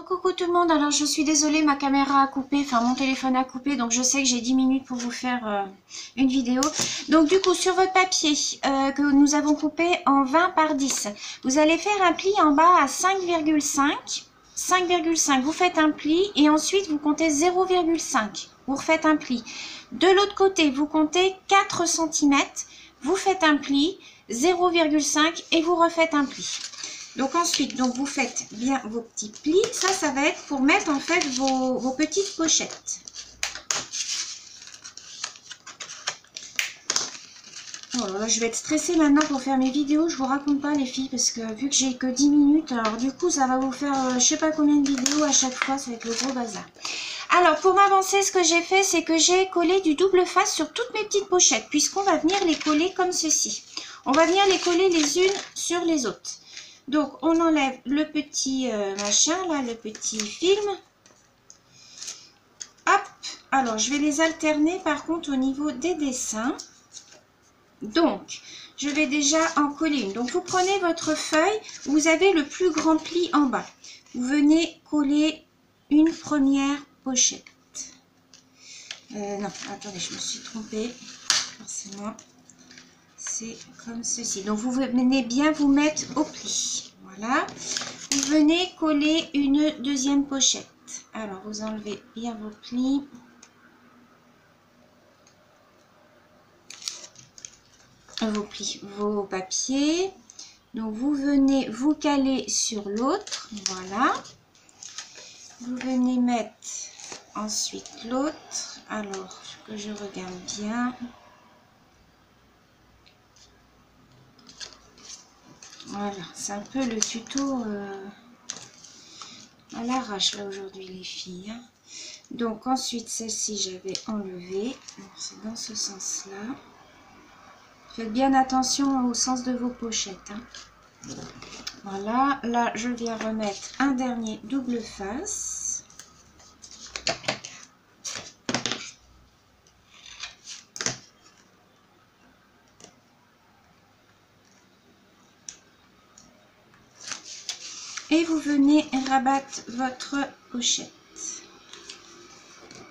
Coucou tout le monde, alors je suis désolée, ma caméra a coupé, enfin mon téléphone a coupé, donc je sais que j'ai 10 minutes pour vous faire une vidéo. Donc du coup, sur votre papier que nous avons coupé en 20 par 10, vous allez faire un pli en bas à 5,5. 5,5, vous faites un pli et ensuite vous comptez 0,5, vous refaites un pli. De l'autre côté, vous comptez 4 cm, vous faites un pli, 0,5 et vous refaites un pli. Donc ensuite, donc vous faites bien vos petits plis. Ça va être pour mettre en fait vos petites pochettes. Oh là là, je vais être stressée maintenant pour faire mes vidéos. Je vous raconte pas les filles parce que vu que j'ai que 10 minutes, alors du coup ça va vous faire je sais pas combien de vidéos à chaque fois. Ça va être le gros bazar. Alors pour m'avancer, ce que j'ai fait, c'est que j'ai collé du double face sur toutes mes petites pochettes puisqu'on va venir les coller comme ceci. On va venir les coller les unes sur les autres. Donc, on enlève le petit machin, là, le petit film. Hop, alors je vais les alterner par contre au niveau des dessins. Donc, je vais déjà en coller une. Donc, vous prenez votre feuille, vous avez le plus grand pli en bas. Vous venez coller une première pochette. Non, attendez, je me suis trompée. Forcément. C'est comme ceci. Donc, vous venez bien vous mettre au pli. Voilà. Vous venez coller une deuxième pochette. Alors, vous enlevez bien vos plis. Vos papiers. Donc, vous venez vous caler sur l'autre. Voilà. Vous venez mettre ensuite l'autre. Alors, que je regarde bien. Voilà, c'est un peu le tuto à l'arrache là aujourd'hui les filles. Hein. Donc ensuite celle-ci j'avais enlevé. C'est dans ce sens-là. Faites bien attention au sens de vos pochettes. Hein. Voilà, là je viens remettre un dernier double face. Et vous venez rabattre votre pochette.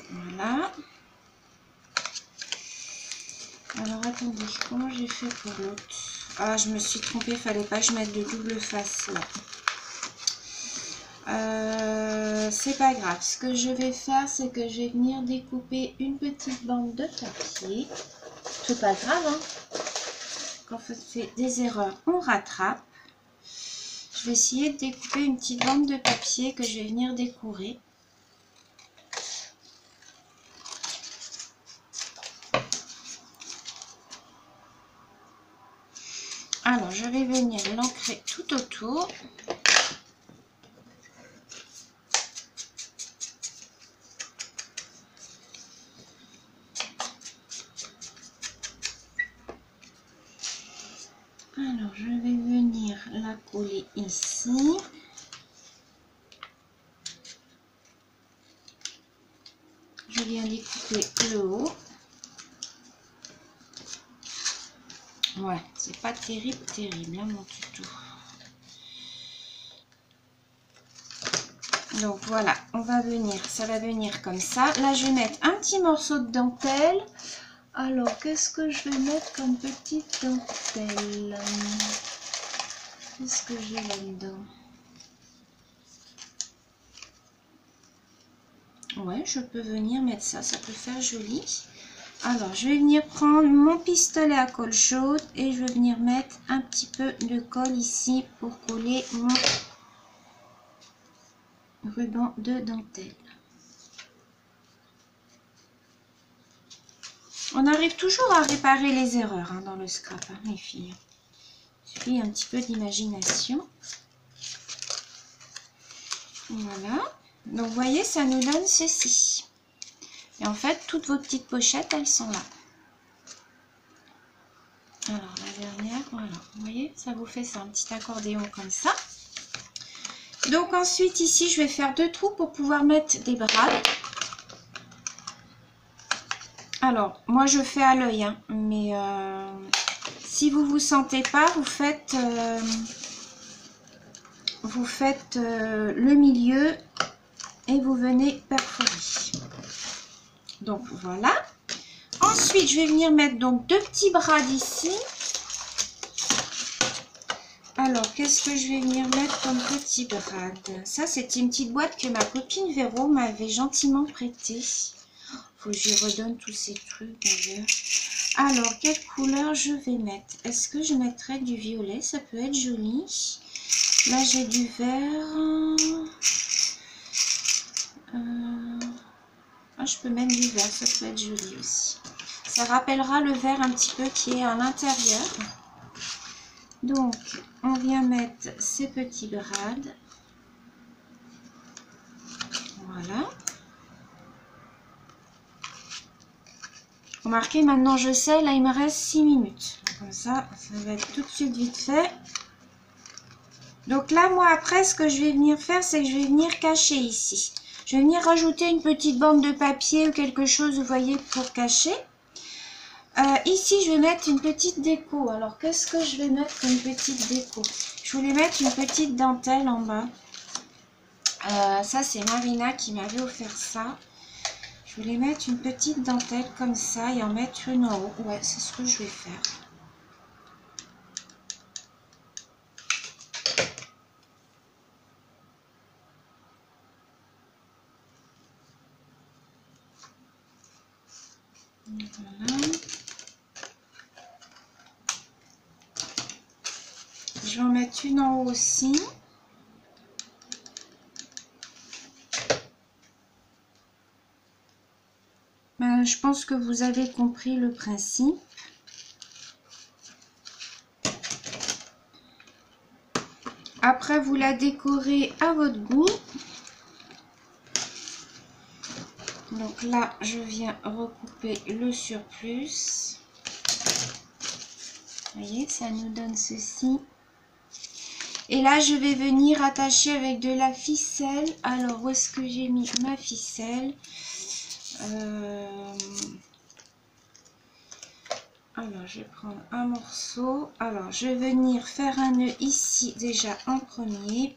Voilà. Alors attendez, comment j'ai fait pour l'autre? Ah, je me suis trompée, il fallait pas que je mette de double face là. C'est pas grave. Ce que je vais faire, c'est que je vais venir découper une petite bande de papier. C'est pas grave, hein. Quand on fait des erreurs, on rattrape. Je vais essayer de découper une petite bande de papier que je vais venir décorer. Alors, je vais venir l'ancrer tout autour. Alors, je vais venir la coller ici. Je viens découper le haut. Ouais, c'est pas terrible, hein, mon tuto. Donc voilà, on va venir, ça va venir comme ça. Là, je vais mettre un petit morceau de dentelle. Alors, qu'est-ce que je vais mettre comme petite dentelle? Qu'est-ce que j'ai là-dedans? Ouais, je peux venir mettre ça, ça peut faire joli. Alors, je vais venir prendre mon pistolet à colle chaude et je vais venir mettre un petit peu de colle ici pour coller mon ruban de dentelle. On arrive toujours à réparer les erreurs hein, dans le scrap, hein, les filles. Il suffit un petit peu d'imagination. Voilà. Donc, vous voyez, ça nous donne ceci. Et en fait, toutes vos petites pochettes, elles sont là. Alors, la dernière, voilà. Vous voyez, ça vous fait ça, un petit accordéon comme ça. Donc, ensuite, ici, je vais faire 2 trous pour pouvoir mettre des brades. Alors, moi, je fais à l'œil, hein, mais si vous vous sentez pas, vous faites le milieu et vous venez perforer. Donc voilà. Ensuite, je vais venir mettre donc 2 petits brades ici. Alors, qu'est-ce que je vais venir mettre comme petit brade? Ça, c'était une petite boîte que ma copine Véro m'avait gentiment prêtée. Faut que je lui redonne tous ces trucs d'ailleurs. Alors, quelle couleur je vais mettre? Est-ce que je mettrais du violet? Ça peut être joli. Là, j'ai du vert. Ah, je peux mettre du vert, ça peut être joli aussi. Ça rappellera le vert un petit peu qui est à l'intérieur. Donc, on vient mettre ces petits brades. Voilà. Remarquez, maintenant je sais, là il me reste 6 minutes. Comme ça va être tout de suite vite fait. Donc là, moi après, ce que je vais venir faire, c'est que je vais venir cacher ici. Je vais venir rajouter une petite bande de papier ou quelque chose, vous voyez, pour cacher. Ici, je vais mettre une petite déco. Alors, qu'est-ce que je vais mettre comme petite déco? Je voulais mettre une petite dentelle en bas. Ça, c'est Marina qui m'avait offert ça. Je voulais mettre une petite dentelle comme ça et en mettre une en haut. Ouais, c'est ce que je vais faire. Voilà. Je vais en mettre une en haut aussi. Je pense que vous avez compris le principe. Après, vous la décorez à votre goût. Donc là, je viens recouper le surplus. Vous voyez, ça nous donne ceci. Et là, je vais venir attacher avec de la ficelle. Alors, où est-ce que j'ai mis ma ficelle? Alors, je vais prendre un morceau. Alors, je vais venir faire un nœud ici déjà en premier.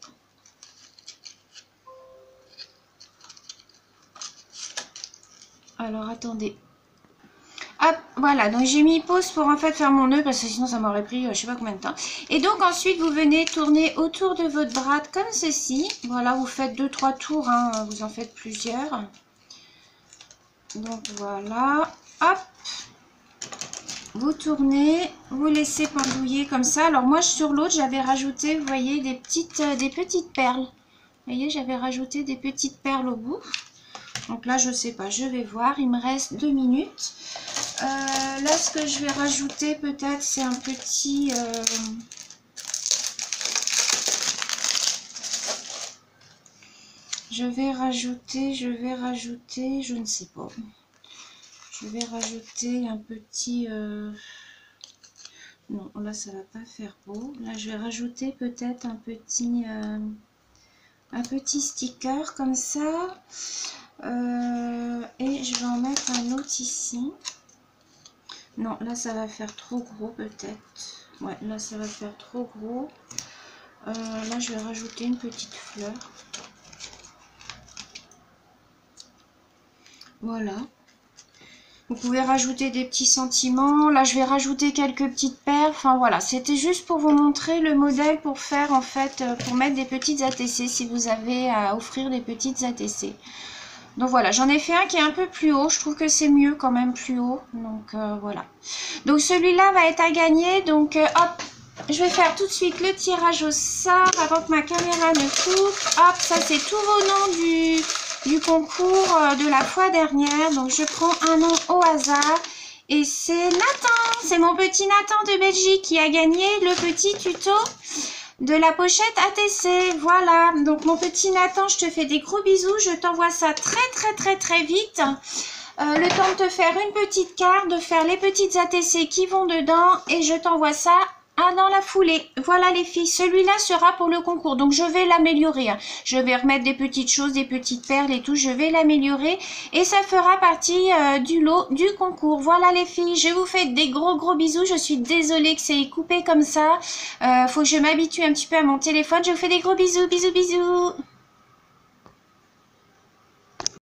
Alors, attendez. Hop, voilà, donc j'ai mis pause pour en fait faire mon nœud parce que sinon ça m'aurait pris je sais pas combien de temps. Et donc ensuite vous venez tourner autour de votre brade comme ceci. Voilà, vous faites 2-3 tours, hein, vous en faites plusieurs. Donc voilà, hop, vous tournez, vous laissez pendouiller comme ça. Alors moi sur l'autre j'avais rajouté, vous voyez, des petites perles. Vous voyez, j'avais rajouté des petites perles au bout. Donc là je sais pas, je vais voir, il me reste 2 minutes. Là ce que je vais rajouter peut-être c'est un petit... je vais rajouter, je ne sais pas. Je vais rajouter un petit... non, là ça va pas faire beau. Là je vais rajouter peut-être un petit sticker comme ça. Et je vais en mettre un autre ici. Non, là ça va faire trop gros peut-être. Ouais, là ça va faire trop gros. Là je vais rajouter une petite fleur. Voilà. Vous pouvez rajouter des petits sentiments. Là je vais rajouter quelques petites perles. Enfin voilà, c'était juste pour vous montrer le modèle pour faire en fait, pour mettre des petites ATC si vous avez à offrir des petites ATC. Donc voilà, j'en ai fait un qui est un peu plus haut. Je trouve que c'est mieux quand même plus haut. Donc voilà. Donc celui-là va être à gagner. Donc hop, je vais faire tout de suite le tirage au sort avant que ma caméra ne coupe. Hop, ça c'est tous vos noms du concours de la fois dernière. Donc je prends un nom au hasard. Et c'est Nathan. C'est mon petit Nathan de Belgique qui a gagné le petit tuto de la pochette ATC. Voilà, donc mon petit Nathan, je te fais des gros bisous, je t'envoie ça très vite, le temps de te faire une petite carte, de faire les petites ATC qui vont dedans et je t'envoie ça dans la foulée. Voilà les filles, celui-là sera pour le concours, donc je vais l'améliorer, hein. Je vais remettre des petites choses, des petites perles et tout, je vais l'améliorer et ça fera partie du lot du concours. Voilà les filles, je vous fais des gros bisous, je suis désolée que c'est coupé comme ça, faut que je m'habitue un petit peu à mon téléphone, je vous fais des gros bisous.